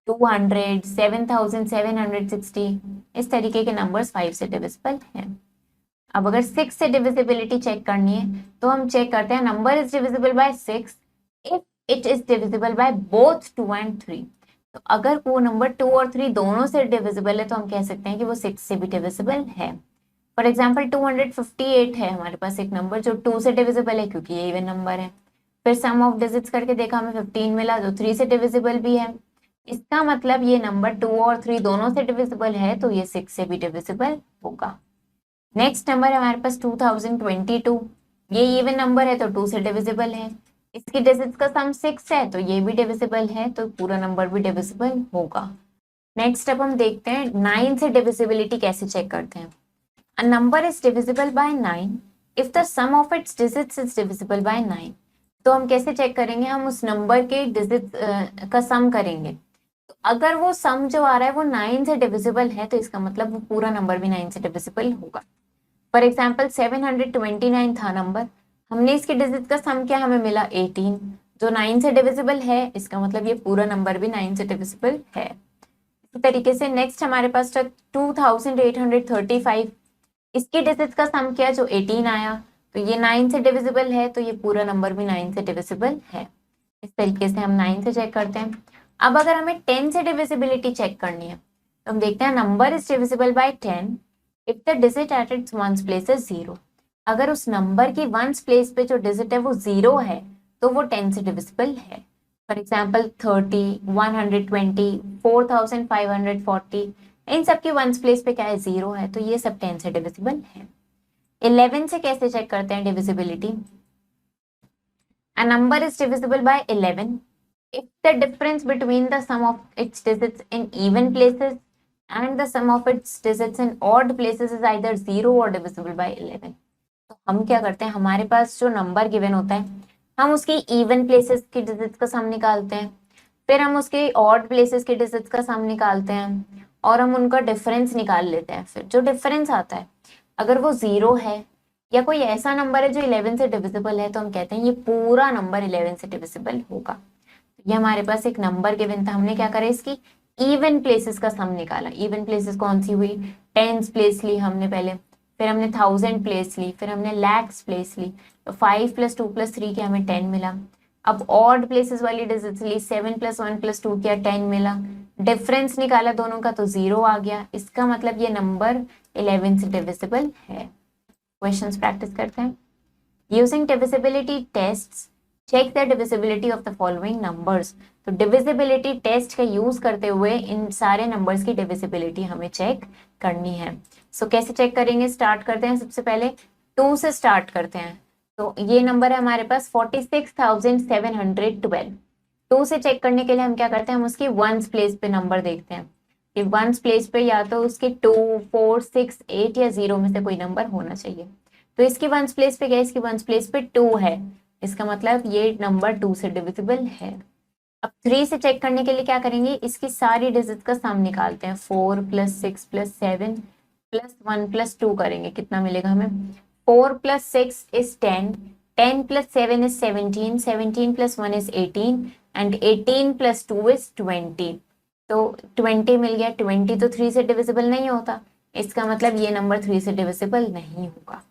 Speaker 1: 200, 7760, इस तरीके के नंबर्स 5 से डिविजिबल हैं। अब अगर 6 से डिविजिबिलिटी चेक करनी है तो हम चेक करते हैं number is divisible bye 6 if it is divisible by both 2 and 3। तो अगर वो नंबर 2 और 3 दोनों से डिविजिबल है तो हम कह सकते हैं कि वो 6 से भी डिविजिबल है। फॉर एग्जाम्पल 258 है हमारे पास एक नंबर जो 2 से डिविजिबल है क्योंकि ये इवन नंबर है। फिर सम ऑफ डिजिट्स करके देखा, हमें 15 मिला जो 3 से डिविजिबल भी है। इसका मतलब ये नंबर 2 और 3 दोनों से डिविजिबल है, तो ये 6 से भी डिविजिबल होगा। नेक्स्ट नंबर है हमारे पास 2022, ये इवन नंबर है तो 2 से डिविजिबल है। इसकी डिजिट्स का सम 6 है तो ये भी डिविजिबल है, तो पूरा नंबर भी डिविजिबल होगा। नेक्स्ट अब हम देखते हैं 9 से डिविजिबिलिटी कैसे चेक करते हैं। A number is divisible by 9 if the sum of its digits is divisible by 9। तो हम कैसे चेक करेंगे? हम उस नंबर के डिजिट्स का सम करेंगे, तो अगर वो सम जो आ रहा है वो 9 से डिविजिबल है तो इसका मतलब वो पूरा नंबर भी 9 से डिविजिबल होगा। फॉर एग्जाम्पल 729 था नंबर, हमने इसके डिजिट का सम किया, हमें मिला 18, जो 9 से डिविजिबल है, इसका मतलब ये पूरा नंबर भी 9 से डिविजिबल है। इसी तरीके से नेक्स्ट हमारे पास 2835, इसकी डिजिट का सम किया जो 18 आया, तो ये 9 से डिविजिबल है, तो ये पूरा नंबर भी 9 से डिविजिबल है। इस तरीके से हम 9 से चेक करते हैं। अब अगर हमें 10 से डिविजिबिलिटी चेक करनी है तो हम देखते हैं number is divisible bye 10 if the digit at its ones place is 0। अगर उस नंबर की वंस प्लेस पे जो डिजिट है वो 0 है तो वो 10 से डिविजिबल है। फॉर एग्जाम्पल 30, 120, 4540, इन सब की वंस प्लेस पे क्या है 0 है, तो ये सब 10 से डिविजिबल है। 11 से कैसे चेक करते हैं divisibility? A number is divisible bye 11 if the difference between the sum of its digits in even places and the sum of its digits in odd places is either 0 or divisible by 11। तो हम क्या करते हैं, हमारे पास जो number given होता है हम उसकी इवन प्लेसेस की डिजिट्स का सम निकालते हैं, फिर हम उसके ऑड प्लेसेस के डिजिट्स का सम निकालते हैं और हम उनका डिफरेंस निकाल लेते हैं। फिर जो डिफरेंस आता है अगर वो 0 है या कोई ऐसा नंबर है जो 11 से डिविजिबल है तो हम कहते हैं ये पूरा नंबर 11 से डिविजिबल होगा। ये हमारे पास एक नंबर गिवन था, हमने क्या करा इसकी इवन प्लेसेस का सम निकाला। इवन प्लेसेस कौन सी हुई? टेंस प्लेस ली हमने पहले, फिर हमने 1000 प्लेस ली, फिर हमने लैक्स प्लेस ली, तो 5 + 2 + 3 के हमें 10 मिला। अब ऑड प्लेसेस वाली डिजिट्स ली, 7 + 1 + 2 किया 10 मिला, डिफरेंस निकाला दोनों का तो 0 आ गया। इसका मतलब ये नंबर 11 से डिविजिबल है। क्वेश्चंस प्रैक्टिस करते हैं। Using divisibility tests check the divisibility of the following numbers. तो डिविजिबिलिटी टेस्ट का यूज करते हुए इन सारे नंबर्स की डिविजिबिलिटी हमें चेक करनी है। सो कैसे चेक करेंगे? स्टार्ट करते हैं, सबसे पहले 2 से स्टार्ट करते हैं। तो ये नंबर है हमारे पास 46,712। 2 से चेक करने के लिए हम क्या करते हैं, हम उसकी वंस प्लेस पे नंबर देखते हैं कि वंस प्लेस पे या तो उसके 2, 4, 6, 8 या 0 में से कोई नंबर होना चाहिए। तो इसकी वंस प्लेस पे क्या है? इसकी वंस प्लेस पे 2 है, इसका मतलब ये नंबर 2 से डिविजिबल है। अब 3 से चेक करने के लिए क्या करेंगे, इसकी सारी डिजिट का सम निकालते हैं। 4 + 6 + 7 + 1 + 2 करेंगे, कितना मिलेगा हमें? 4 + 6 is 10, 10 + 7 is 17, 17 + 1 is 18 and 18 + 2 is 20। तो 20 मिल गया। 20 तो 3 से डिविजिबल नहीं होता, इसका मतलब ये नंबर 3 से डिविजिबल नहीं होगा।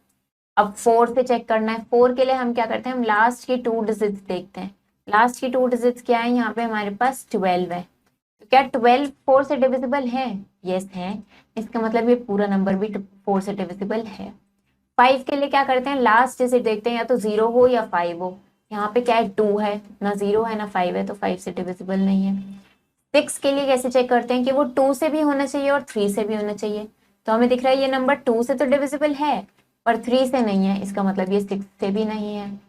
Speaker 1: अब 4 से चेक करना है। 4 के लिए हम क्या करते हैं, हम लास्ट की 2 डिजिट्स देखते हैं। लास्ट की 2 डिजिट्स क्या है? यहाँ पे हमारे पास 12 है, तो क्या 12 4 से डिविजिबल है? यस है, इसका मतलब ये पूरा नंबर भी 4 से डिविजिबल है। 5 के लिए क्या करते हैं, लास्ट डिजिट देखते हैं, या तो 0 हो या 5 हो। यहाँ पे क्या है, 2 है, ना 0 है ना 5 है, तो 5 से डिविजिबल नहीं है। 6 के लिए कैसे चेक करते हैं कि वो 2 से भी होना चाहिए और 3 से भी होना चाहिए। तो हमें दिख रहा है ये नंबर 2 से तो डिविजिबल है पर 3 से नहीं है, इसका मतलब ये 6 से भी नहीं है।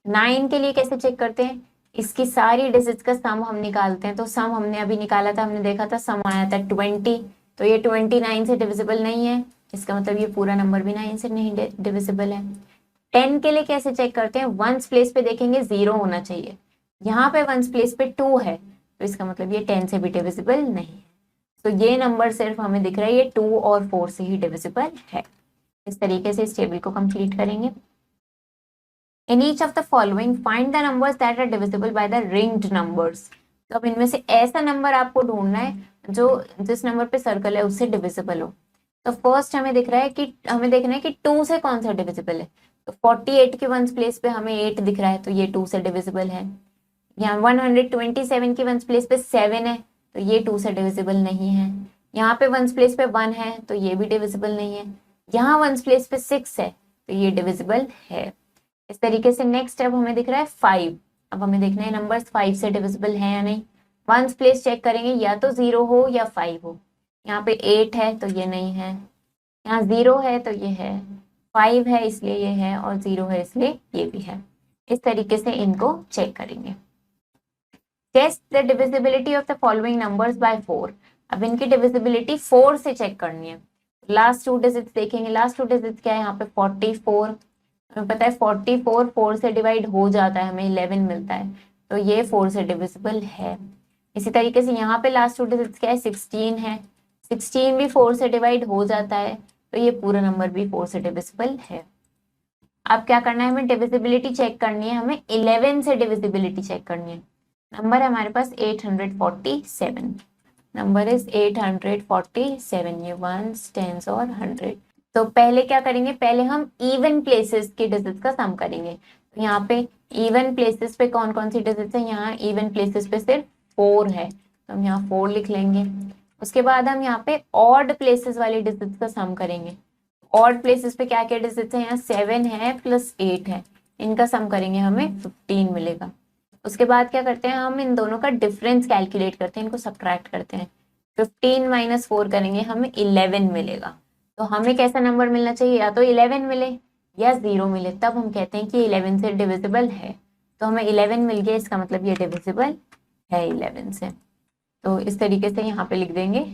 Speaker 1: 9 के लिए कैसे चेक करते हैं, इसकी सारी डिजिट्स का सम हम निकालते हैं। तो सम हमने अभी निकाला था, हमने देखा था सम आया था 20, तो ये 29 से डिविजिबल नहीं है, इसका मतलब ये पूरा नंबर भी 9 से नहीं डिविजिबल है। 10 के लिए कैसे चेक करते हैं, वंस प्लेस पे देखेंगे 0 होना चाहिए, यहाँ पे वंस प्लेस पे 2 है, तो इसका मतलब ये 10 से भी डिविजिबल नहीं है। तो ये नंबर सिर्फ हमें दिख रहा है ये 2 और 4 से ही डिविजिबल है। इस तरीके से इस टेबल को कंप्लीट करेंगे। In each of the following find the numbers that are divisible by the ringed numbers. तो अब इनमें से ऐसा नंबर आपको ढूंढना है जो जिस नंबर पे सर्कल है उससे डिविजिबल हो। तो फर्स्ट हमें दिख रहा है कि हमें देखना है कि 2 से कौन सा डिविजिबल है। तो 48 के वंस प्लेस पे हमें 8 दिख रहा है, तो ये 2 से डिविजिबल है। यहाँ 127 के वंस प्लेस पे 7 है, तो ये 2 से डिविजिबल नहीं है। यहाँ पे वंस प्लेस पे 1 है, तो ये भी डिविजिबल नहीं है। यहाँ वंस प्लेस पे 6 है, तो ये डिविजिबल है। इस तरीके से नेक्स्ट अब हमें दिख रहा है 5। अब हमें देखना है नंबर्स 5 से डिविजिबल है या नहीं। वंस प्लेस चेक करेंगे, या तो 0 हो या 5 हो। यहाँ पे 8 है तो ये नहीं है, यहाँ 0 है तो ये है, 5 है इसलिए ये है, और 0 है इसलिए ये भी है। इस तरीके से इनको चेक करेंगे। Test the divisibility of the following numbers by 4। अब इनकी डिविजिबिलिटी 4 से चेक करनी है। लास्ट 2 डिजिट्स देखेंगे, लास्ट 2 डिजिट्स क्या है, यहाँ पे 44, हमें पता है 44 4 से डिवाइड हो जाता है, हमें 11 मिलता है, तो ये 4 से डिविजिबल है। इसी तरीके से यहाँ पे लास्ट 2 डिजिट्स क्या है, 16 है, 16 भी 4 से डिवाइड हो जाता है, तो ये पूरा नंबर भी 4 से डिविजिबल है। अब क्या करना है, हमें डिविजिबिलिटी चेक करनी है, हमें 11 से डिविजिबिलिटी चेक करनी है। नंबर है हमारे पास 847, नंबर इज 847, ये वंस टेंस और 100। तो पहले क्या करेंगे, पहले हम इवन प्लेसेस की डिजिट्स का सम करेंगे। तो यहाँ पे इवन प्लेसेस पे कौन कौन सी डिजिट्स है, यहाँ इवन प्लेसेस पे सिर्फ 4 है, तो हम यहाँ 4 लिख लेंगे। उसके बाद हम यहाँ पे ऑड प्लेसेस वाली डिजिट्स का सम करेंगे। ऑड प्लेसेस पे क्या क्या डिजिट्स है, यहाँ 7 है प्लस 8 है, इनका सम करेंगे हमें 15 मिलेगा। उसके बाद क्या करते हैं, हम इन दोनों का डिफरेंस कैलकुलेट करते हैं, इनको सब्ट्रैक्ट करते हैं। 15 माइनस 4 करेंगे, हमें 11 मिलेगा। तो हमें कैसा नंबर मिलना चाहिए, या तो 11 मिले या 0 मिले, तब हम कहते हैं कि 11 से डिविजिबल है। तो हमें 11 मिल गया, इसका मतलब ये डिविजिबल है 11 से। तो इस तरीके से यहाँ पे लिख देंगे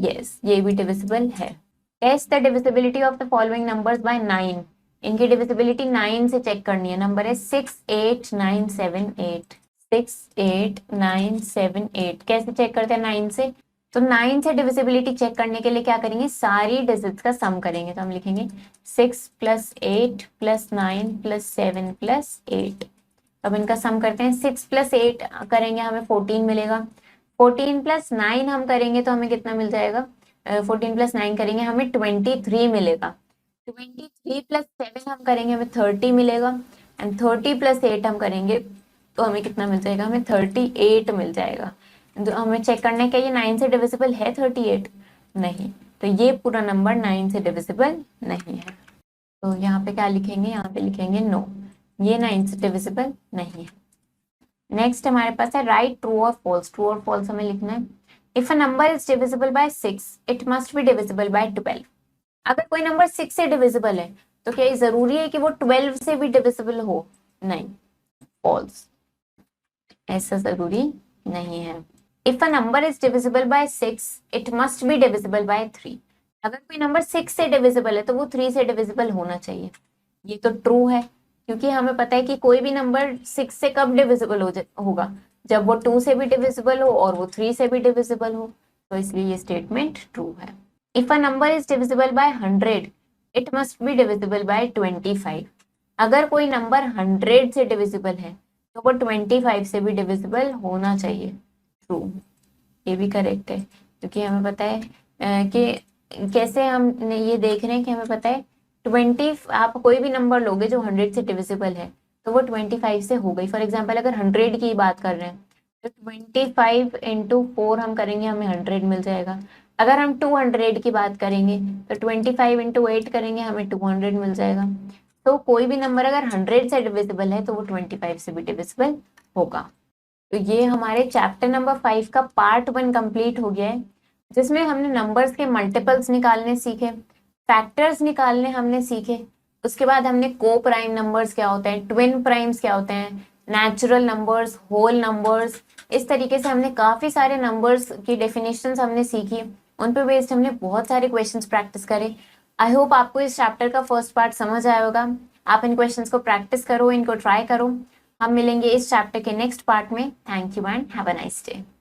Speaker 1: यस, ये भी डिविजिबल है। Test the divisibility of the following numbers by 9। इनकी डिविजिबिलिटी 9 से चेक करनी है। नंबर है 68978, 68978। कैसे चेक करते हैं 9 से, तो 9 से डिविजिबिलिटी चेक करने के लिए क्या करेंगे, सारी डिजिट्स का सम करेंगे। तो हम लिखेंगे 6 + 8 + 9 + 7 + 8। अब इनका सम करते हैं, 6 + 8 करेंगे हमें 14 मिलेगा, 14 + 9 हम करेंगे तो हमें कितना मिल जाएगा, 14 + 9 करेंगे हमें 23 मिलेगा, 23 + 7 हम करेंगे हमें 30 मिलेगा, एंड 30 + 8 हम करेंगे तो हमें कितना मिल जाएगा, हमें 38 मिल जाएगा। तो हमें चेक करना है क्या ये 9 से डिविजिबल है 38, नहीं, तो ये पूरा नंबर 9 से डिविजिबल नहीं है। तो यहाँ पे क्या लिखेंगे, यहाँ पे लिखेंगे नो, ये 9 से डिविजिबल नहीं है। नेक्स्ट हमारे पास है राइट ट्रू और फॉल्स। ट्रू और फॉल्स हमें लिखना है। If a number is divisible bye 6 it must be divisible by 12। अगर कोई नंबर 6 से डिविजिबल है तो क्या ये जरूरी है कि वो 12 से भी डिविजिबल हो, नहीं, फॉल्स, ऐसा जरूरी नहीं है। If a number is divisible bye 6 it must be divisible by 3। अगर कोई नंबर 6 से डिविजिबल है तो वो 3 से डिविजिबल होना चाहिए। ये तो ट्रू है, क्योंकि हमें पता है कि कोई भी नंबर 6 से कब डिविजिबल होगा, जब वो 2 से भी डिविजिबल हो और वो 3 से भी डिविजिबल हो, तो इसलिए ये स्टेटमेंट ट्रू है। If a number is divisible bye 100 it must be divisible by 25। अगर कोई नंबर 100 से डिविजिबल है तो वो 25 से भी डिविजिबल होना चाहिए, ट्रू, ये भी करेक्ट है, क्योंकि हमें पता है कि कैसे हम ये देख रहे हैं कि हमें पता है 20, आप कोई भी नंबर लोगे जो 100 से डिविजिबल है तो वो 25 से हो गई। फॉर एग्जाम्पल अगर 100 की बात कर रहे हैं तो 25 × 4 हम करेंगे, हमें 100 मिल जाएगा। अगर हम 200 की बात करेंगे तो 25 × 8 करेंगे, हमें 200 मिल जाएगा। तो कोई भी नंबर अगर 100 से डिविजिबल है तो वो 25 से भी डिविजिबल होगा। तो ये हमारे चैप्टर नंबर 5 का पार्ट 1 कंप्लीट हो गया है। जिसमें हमने नंबर्स के मल्टीपल्स निकालने सीखे, फैक्टर्स निकालने हमने सीखे। उसके बाद हमने को प्राइम नंबर्स क्या होते हैं, ट्विन प्राइम्स क्या होते हैं, नेचुरल नंबर्स, होल नंबर्स, इस तरीके से हमने काफी सारे नंबर्स की डेफिनेशंस हमने सीखी। उन पे बेस्ड हमने बहुत सारे क्वेश्चंस प्रैक्टिस करे। आई होप आपको इस चैप्टर का फर्स्ट पार्ट समझ आया होगा। आप इन क्वेश्चंस को प्रैक्टिस करो, इनको ट्राई करो। हम मिलेंगे इस चैप्टर के नेक्स्ट पार्ट में। Thank you and have a nice day.